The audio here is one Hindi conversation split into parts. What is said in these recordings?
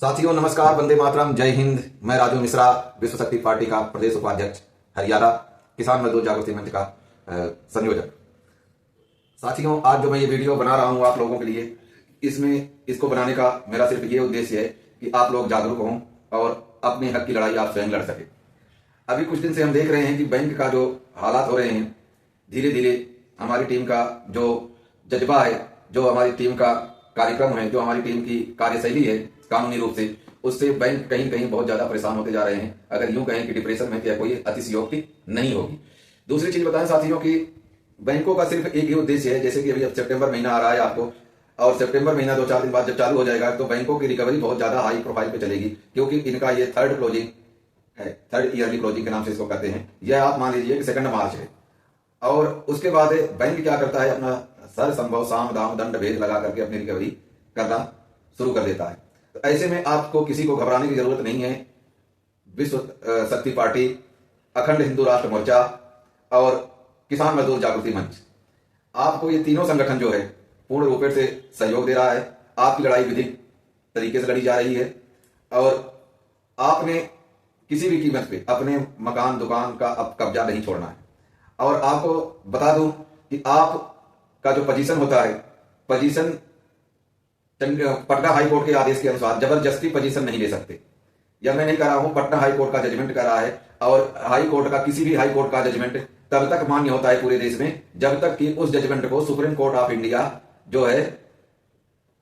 साथियों नमस्कार, वंदे मातरम, जय हिंद। मैं राजू मिश्रा, विश्व शक्ति पार्टी का प्रदेश उपाध्यक्ष हरियाणा, किसान मजदूर जागृति मंच का संयोजक। साथियों, आज जो मैं ये वीडियो बना रहा हूँ आप लोगों के लिए, इसको बनाने का मेरा सिर्फ ये उद्देश्य है कि आप लोग जागरूक हों और अपने हक की लड़ाई आप स्वयं लड़ सकें। अभी कुछ दिन से हम देख रहे हैं कि बैंक का जो हालात हो रहे हैं, धीरे धीरे हमारी टीम का जो जज्बा है, जो हमारी टीम का कार्यक्रम है, जो हमारी टीम की कार्यशैली है कानूनी रूप से, उससे बैंक कहीं कहीं बहुत ज्यादा परेशान होते जा रहे हैं। अगर यूं कहें कि डिप्रेशन में क्या कोई अतिशयोक्ति नहीं होगी। दूसरी चीज बताएं साथियों कि बैंकों का सिर्फ एक ही उद्देश्य है, जैसे कि अभी अब सितंबर महीना आ रहा है आपको, और सितंबर महीना 2-4 दिन बाद जब चालू हो जाएगा तो बैंकों की रिकवरी बहुत ज्यादा हाई प्रोफाइल पे चलेगी, क्योंकि इनका ये थर्ड क्लोजिंग है, थर्ड ईयरली क्लोजिंग के नाम से इसको कहते हैं। यह आप मान लीजिए कि 2 मार्च है, और उसके बाद बैंक क्या करता है, अपना सर संभव साम दाम दंड भेद लगा करके अपनी रिकवरी करना शुरू कर देता है। तो ऐसे में आपको किसी को घबराने की जरूरत नहीं है। विश्व शक्ति पार्टी, अखंड हिंदू राष्ट्र मोर्चा और किसान मजदूर जागृति मंच, आपको ये तीनों संगठन जो है पूर्ण रूप से सहयोग दे रहा है। आपकी लड़ाई विधिक तरीके से लड़ी जा रही है और आपने किसी भी कीमत पे अपने मकान दुकान का अब कब्जा नहीं छोड़ना है। और आपको बता दूं कि आपका जो पोजीशन होता है, पोजीशन पटना हाई कोर्ट के आदेश के अनुसार जबरदस्ती पोजीशन नहीं ले सकते। यह मैं नहीं कर रहा हूं, पटना हाई कोर्ट का जजमेंट कर रहा है। और हाई कोर्ट का, किसी भी हाई कोर्ट का जजमेंट तब तक मान्य होता है पूरे देश में जब तक कि उस जजमेंट को सुप्रीम कोर्ट ऑफ इंडिया जो है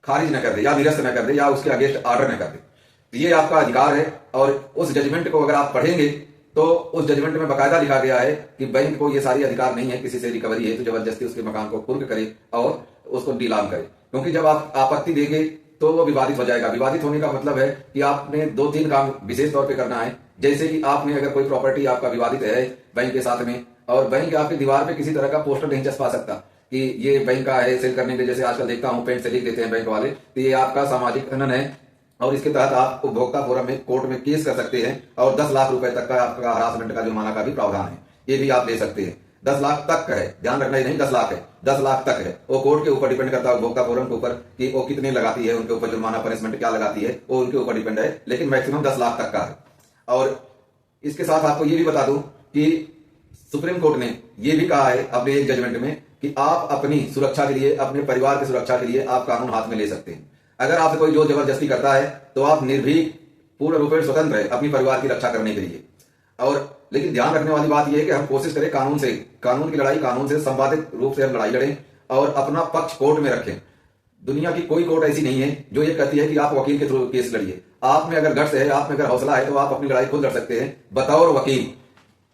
खारिज न कर दे या निरस्त न कर दे या उसके अगेंस्ट ऑर्डर न कर दे। ये आपका अधिकार है। और उस जजमेंट को अगर आप पढ़ेंगे तो उस जजमेंट में बकायदा लिखा गया है कि बैंक को ये सारी अधिकार नहीं है किसी से रिकवरी है तो जबरदस्ती उसके मकान को कुर्क करे और उसको नीलाम करे, क्योंकि जब आप आपत्ति देंगे तो वो विवादित हो जाएगा। विवादित होने का मतलब है कि आपने 2-3 काम विशेष तौर पे करना है। जैसे कि आपने अगर कोई प्रॉपर्टी आपका विवादित है बैंक के साथ में, और बैंक आपकी दीवार पे किसी तरह का पोस्टर नहीं चस्पा सकता कि ये बैंक का है, सेल करने के, जैसे आजकल देखता हूं पेंट से लिख देते हैं बैंक वाले, तो ये आपका सामाजिक खनन है और इसके तहत आप उपभोक्ता फोरम में कोर्ट में केस कर सकते हैं और 10 लाख रुपए तक का आपका हरासमेंट का जुर्माना का भी प्रावधान है। ये भी आप ले सकते हैं। 10 लाख तक का है, ध्यान रखना, ही नहीं 10 लाख है, 10 लाख तक है। वो कोर्ट के ऊपर डिपेंड करता है, उपभोक्ता फोरम के ऊपर कि वो कितने लगाती है, उनके ऊपर जुर्माना पनिशमेंट क्या लगाती है, वो उनके ऊपर डिपेंड है, लेकिन मैक्सिमम 10 लाख तक का है। और इसके साथ आपको ये भी बता दूं कि सुप्रीम कोर्ट ने ये भी कहा है अपने एक जजमेंट में कि आप अपनी सुरक्षा के लिए, अपने परिवार की सुरक्षा के लिए आप कानून हाथ में ले सकते हैं। अगर आपसे कोई जोर जबरदस्ती करता है तो आप निर्भीक, पूर्ण रूप से स्वतंत्र है अपनी परिवार की रक्षा करने के लिए। और लेकिन ध्यान रखने वाली बात यह है कि हम कोशिश करें कानून से, कानून की लड़ाई कानून से संवादित रूप से हम लड़ाई लड़ें और अपना पक्ष कोर्ट में रखें। दुनिया की कोई कोर्ट ऐसी नहीं है जो ये कहती है कि आप वकील के थ्रू केस लड़िए। आप में अगर गट्स है, आप में अगर हौसला है तो आप अपनी लड़ाई खुद लड़ सकते हैं बतौर वकील।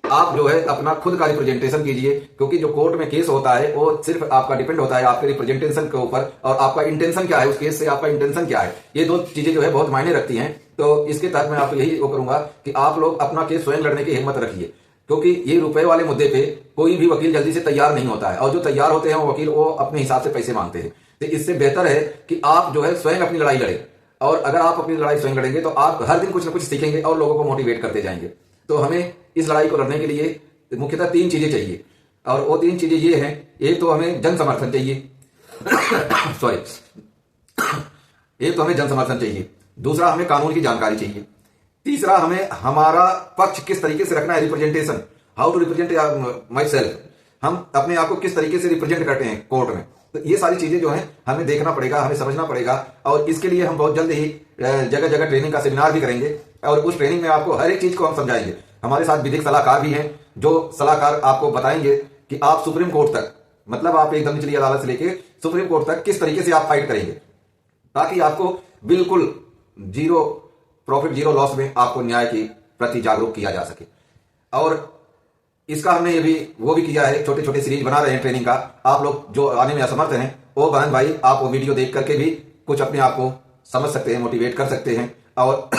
आप जो है अपना खुद का रिप्रेजेंटेशन कीजिए, क्योंकि जो कोर्ट में केस होता है वो सिर्फ आपका डिपेंड होता है आपके रिप्रेजेंटेशन के ऊपर और आपका इंटेंशन क्या है, उस केस से आपका इंटेंशन क्या है। ये 2 चीजें जो है बहुत मायने रखती हैं। तो इसके तहत मैं आपको यही वो करूंगा कि आप लोग अपना केस स्वयं लड़ने की हिम्मत रखिए, क्योंकि ये रुपए वाले मुद्दे पे कोई भी वकील जल्दी से तैयार नहीं होता है, और जो तैयार होते हैं वो वकील वो अपने हिसाब से पैसे मांगते हैं। तो इससे बेहतर है कि आप जो है स्वयं अपनी लड़ाई लड़े, और अगर आप अपनी लड़ाई स्वयं लड़ेंगे तो आप हर दिन कुछ ना कुछ सीखेंगे और लोगों को मोटिवेट करते जाएंगे। तो हमें इस लड़ाई को लड़ने के लिए मुख्यतः 3 चीजें चाहिए, और वो 3 चीजें ये हैं। एक तो हमें जन समर्थन चाहिए सॉरी एक तो हमें जन समर्थन चाहिए, दूसरा हमें कानून की जानकारी चाहिए, तीसरा हमें हमारा पक्ष किस तरीके से रखना है, representation, how to represent myself, हम अपने आप को किस तरीके से रिप्रेजेंट करते हैं कोर्ट में। तो ये सारी चीजें जो हैं हमें देखना पड़ेगा, हमें समझना पड़ेगा, और इसके लिए हम बहुत जल्द ही जगह जगह ट्रेनिंग का सेमिनार भी करेंगे, और उस ट्रेनिंग में आपको हर एक चीज को हम समझाएंगे। हमारे साथ विधिक सलाहकार भी हैं जो सलाहकार आपको बताएंगे कि आप सुप्रीम कोर्ट तक, मतलब आप एकदम निचली अदालत से लेके सुप्रीम कोर्ट तक किस तरीके से आप फाइट करेंगे, ताकि आपको बिल्कुल जीरो प्रॉफिट जीरो लॉस में आपको न्याय के प्रति जागरूक किया जा सके। और इसका हमने ये भी वो भी किया है, छोटे छोटे सीरीज बना रहे हैं ट्रेनिंग का। आप लोग जो आने में असमर्थ हैं वो बहन भाई, आप वो वीडियो देख करके भी कुछ अपने आप को समझ सकते हैं, मोटिवेट कर सकते हैं। और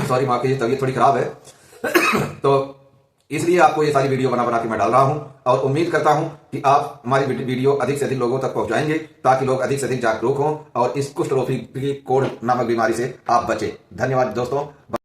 सॉरी, माँ की तबीयत थोड़ी खराब है तो इसलिए आपको ये सारी वीडियो बना के मैं डाल रहा हूं, और उम्मीद करता हूं कि आप हमारी वीडियो अधिक से अधिक लोगों तक पहुंचाएंगे, ताकि लोग अधिक से अधिक जागरूक हों और इस कुष्ठ रोगी कोढ़ नामक बीमारी से आप बचें। धन्यवाद दोस्तों।